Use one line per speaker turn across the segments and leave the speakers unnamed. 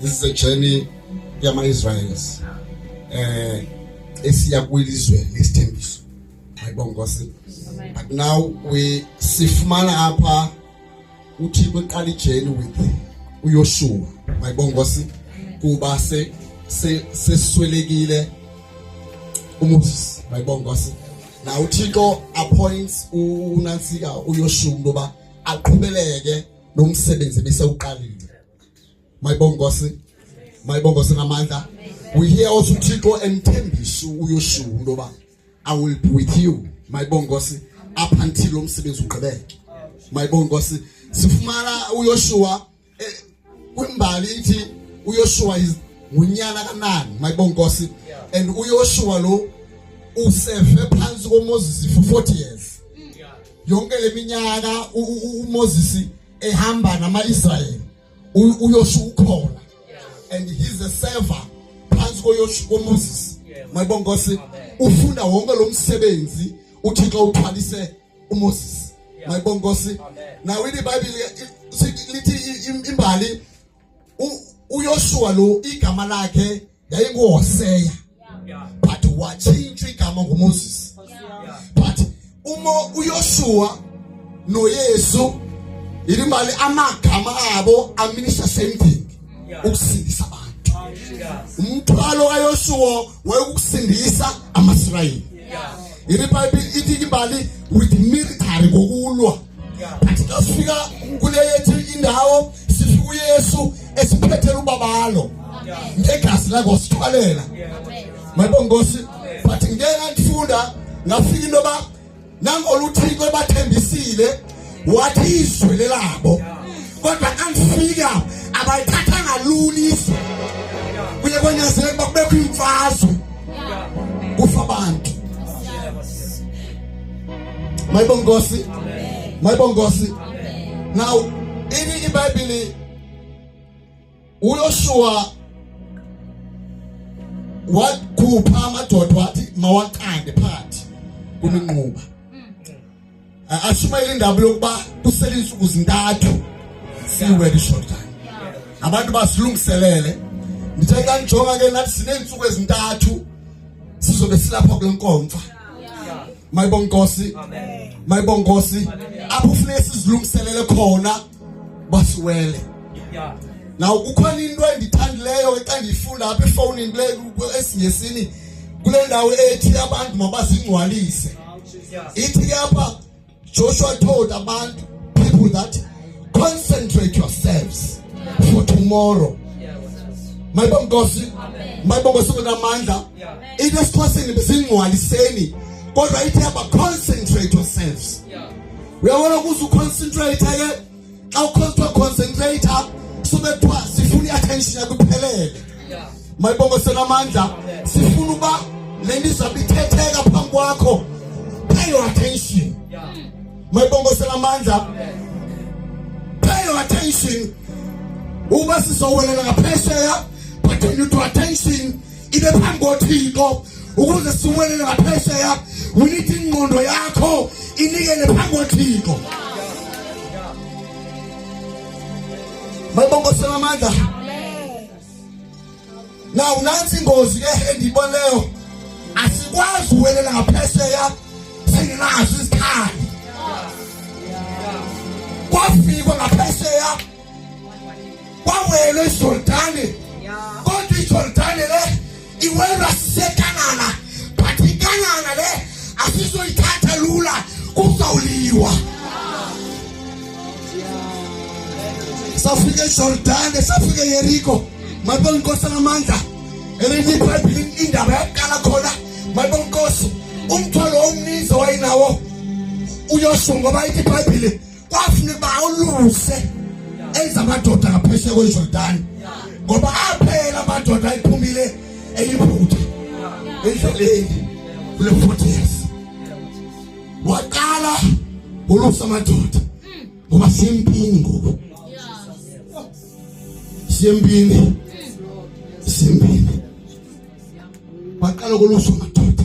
This is a journey yama Israelis. Esiya kwilizwe lesithembiso. Ayibonga Nkosi. But now we sifumana apha uThixo eqala ijeni with uYoshua. Ayibonga Nkosi. Kuba seswelekile uMoses. Ayibonga Nkosi. Now uThixo appoints uNansika uYoshua ngoba aqhubeleke nomsebenzi bese uqalile. Mayibonga Nkosi. Mayibonga Nkosi ngamandla. We hear also uThixo emthembisa uYoshua ngoba I will be with you. Mayibonga Nkosi up until umsebenzi uqhubeke. Mayibonga Nkosi. Sifumana uYoshua kwimbali ithi uYoshua is ngunyana kaNani. Mayibonga Nkosi. And uYoshua lo useve phansi koMoses for 40 years. Yonke leminyaka uMoses ehamba nama-Israel uYoshua ukhona. And he's a server phansi koMoses. Mayibonga Nkosi. Ufunda wonke lo msebenzi uThixo uthwalise uMoses. Mayibonga Nkosi. Now in the Bible lithi imbali uYoshua lo igama lakhe yayinguHosea. But wachinjwa igama nguMoses. But uYoshua noYesu ilimali amagama abo aminisha same thing. Ukusindisa abantu. Umthwalo kaYoshua wayekusindisa amaSrayeli. iBhayibheli ithi imbali with military ngokulwa. But kasifika kule yethu indawo sifika uYesu esiphethela ubabalo. Ngegazi lakhe wasithwalela. Mayibonga Nkosi. But ngeke ngifunda ngafika into ba nangolo uThixo ebathembisile wathi izwe labo. Kodwa angifika abayithathanga lulisa. Kuye kwenyazeleka bakubekho imfazwe. Kufa abantu. Mayibonga Nkosi. Mayibonga Nkosi. Now in iBhayibheli uYoshua wakhupha amadoda wathi mawaqande phakathi kuminquba. Ashumayela indaba lokuba kusele insuku zintathu siwe eJordan. Abantu basilungiselele. Ngithe kanjonga ke nathi sinensuku ezintathu sizobe silapha kwenkomfa. Mayibonga Nkosi. Mayibonga Nkosi. Apho ufune sizilungiselele khona basiwele. Now kukhona into endithandileyo xa ngifunda apha efonini le esinyesini kule ndawo ethi abantu mabazingcwalise. Ithi apha Joshua told abantu people that concentrate yourselves for tomorrow. Mayibonga Nkosi. Mayibonga Nkosi ngamandla. Into esixhoseni bezingcwaliseni kodwa ithi apha concentrate yourselves. Uyabona ukuze concentrate ke xa concentrate sobethwa sifuna attention yakho iphelele. Mayibonga Nkosi ngamandla. Sifuna uba lento izabithetheka phambi kwakho. Pay your attention. Mayibonga Nkosi ngamandla. Pay your attention. Uba sizowelela ngaphesheya but you need to attention ibe phambi koThixo ukuze siwelele ngaphesheya. We need ingqondo yakho inikele phambi koThixo. Mayibonga Nkosi ngamandla. Now nansi ingozi ke endiboneyo asikwazi uwelela ngaphesheya singenazo izikhali. Kwafikwa ngaphesheya kwawela eJordani. Kodwa iJordani le iwela sekanana. But ikanana le asizoyithatha lula kuzawuliwa. Safika eJordani, safika eYeriko. Mayibonga Nkosi ngamandla. Elithi iBhayibheli indaba yaqala khona. Mayibonga Nkosi. Umthwalo omninzi wayinawo uYoshua ngoba ithi iBhayibheli kwafuneka bawuluse enza amadoda ngaphesheya kweJordani. Ngoba aphela amadoda ayiphumile eyiphutha endleleni kule 40 years. Waqala ulusa amadoda ngoba siyempini ngoku. Siyempini. Waqala ulusa amadoda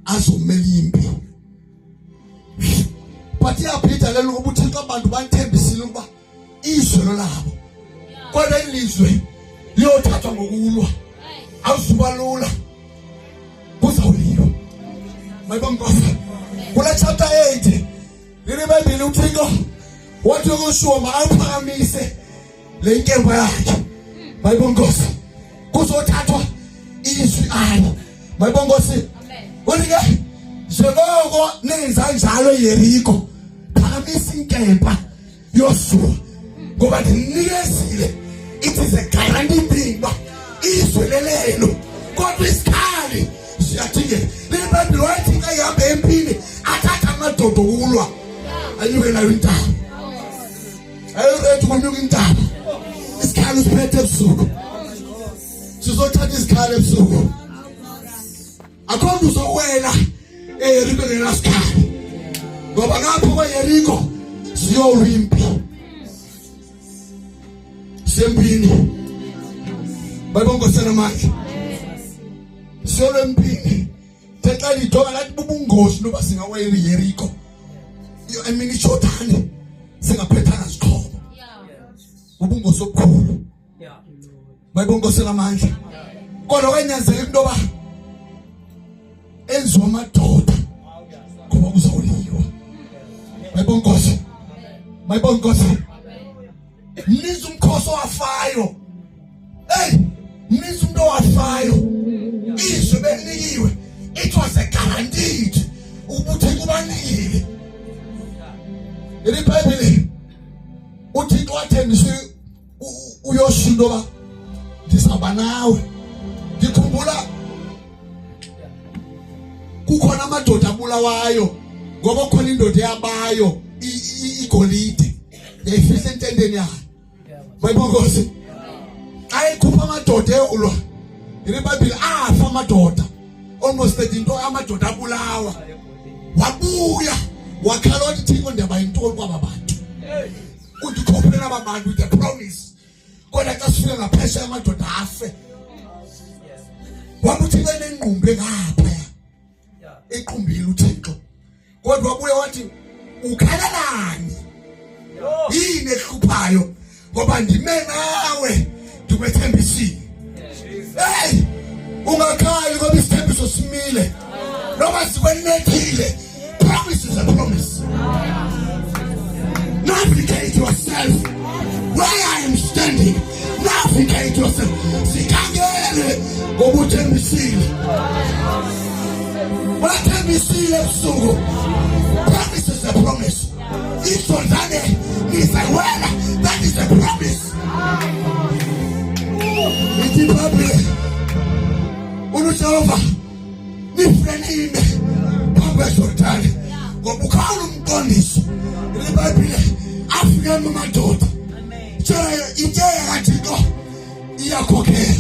azomela impi. But yaphetha lelo ukuthi abantu banithembisile ukuba izwe labo. Kodwa ilizwe liyothathwa ngokulwa awuzuba lula kuzawuliwa mayibongosa kula chapter 8 leli Bible uThixo wathi ukushuwa makaphakamise le inkemba yakhe mayibongosa kuzothathwa izwi ayi mayibongosi amen njengoko nenza njalo eYeriko phakamisa inkemba yosuwa ngoba ndinikezile it is a guarantee thing izwi lelelo kodwa isikhali siyadingeka le Bible wathi ayihamba empini athatha amadodo ukulwa anyuke nayo intaba ayirethi kunyuka intaba isikhali usiphethe ebusuku sizothatha isikhali ebusuku akhona uzowela eYeriko ngenasikhali ngoba ngapho kweYeriko siyolwimpi sempini bayibongosela manje siyolwempini texa lidonga lathi bubungozi loba singawela eYeriko I mean iJordani singaphethana izixhobo ubungozi obukhulu bayibongosela manje kodwa kwenyanzela into ba enziwa amadoda ngoba kuzawuliwa mayibongosi mniza umkhosi owafayo mniza umuntu owafayo izwe benikiwe it was a guaranteed ukuthi kubanikile le Bible uThixo wathembisa uYoshua ba ndisaba nawe ngikhumbula kukhona amadoda abulawayo ngoba khona indoda yabayo igolide yayifihla entendeni yayo bayibongosi ayikhupha amadoda eulwa le Bible afa amadoda almost into amadoda abulawa wabuya wakhala wathi Thixo ndiyaba intoni kwaba bantu undikhophela aba bantu with the promise kodwa xa sifika ngaphesha amadoda afe wabuthi benengqumbe ngapha equmbile uThixo kodwa wabuye wathi ukhalalani yini ehluphayo ngoba ndime nawe ndikwethembisile ungakhali ngoba isithembiso simile noma sikwenethile promise is a promise navigate yourself where I am standing navigate yourself sikhangele ngoba uthembisile wathembisile ebusuku promise is a promise iJordani nizawela that is a promise ithi Bible uNjehova nifrenime phambi kweJordani ngoba ukhona umqondisi le Bible afike amadoda itshe kaThixo iyakhokhela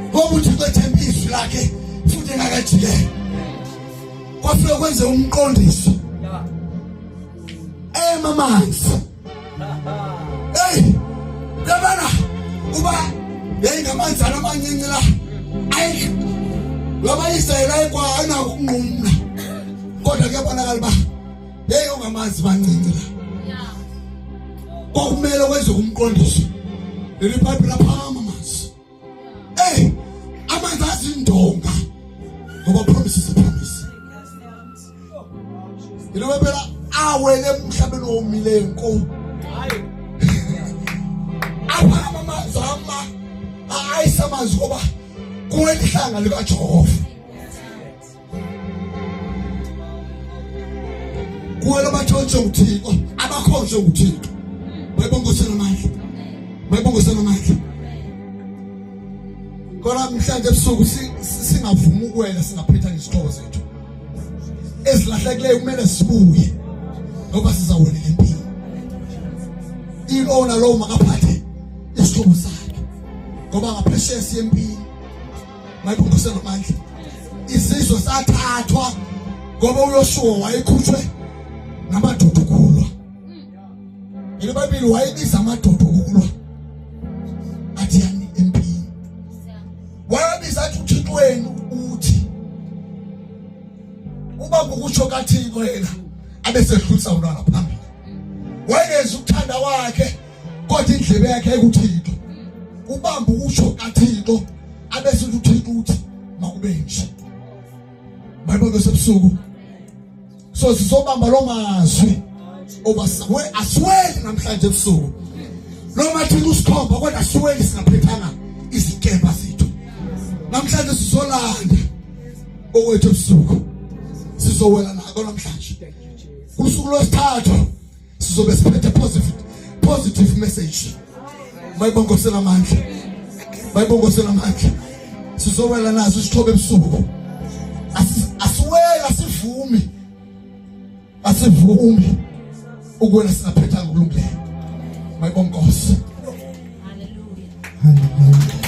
ngoba uThixo ethembisa lakhe futhi engakajikela kwafike kwenze umqondisi mamanzi yabana uba yayingamanzi alamancinci la ayi laba Israyeli kwa anako ukunqumla kodwa kuyabonakala ba yayingamanzi mancinci la kwakumele kwenze umqondisi le Bible lapha amanzi amanzi azindonga ngoba promise is a promise ile phela awele emhlabeni omile enko apha amanzi ayisamanzi ngoba kuwelihlanga likaJehova kuwela abathonje uThixo abakhonje uThixo bayibongosela manje kodwa mhlanje ebusuku singavuma ukwela singaphetha ngesixhobo zethu ezilahlekileyo kumele sibuye ngoba sizawulela empini ilona lo makaphathe isixhobo sakhe ngoba ngaphesheya siyempini mayibongosela manje isizwe sathathwa ngoba uYoshua wayekhutshwe namadoda ukulwa ile Bible wayebiza amadoda ukulwa athi yani empini wayebiza athi uThixo wenu uthi uba ukutsho kaThixo yena abesedlulisa ulwana phambili wayeza ukuthanda kwakhe kodwa indlebe yakhe ekuThixo ubamba ukusho kaThixo abese uThixo uthi makube nje. Bayibona sebusuku. So sizobamba lo mazwi oba aswele namhlanje ebusuku. Noma Thixo usikhomba kodwa aswele singaphethanga izikemba zethu. Namhlanje sizolanda okwethu ebusuku. Sizowela nako namhlanje. Kusuku lwesithathu sizobe siphethe positive message. Bayibongosela amandla. Bayibongosela amandla. Sizowela nazo isithobe ebusuku. Asiwela sivumi. Asivumi ukwena singaphethanga ukulungileyo. Bayibongosa. Hallelujah. Hallelujah.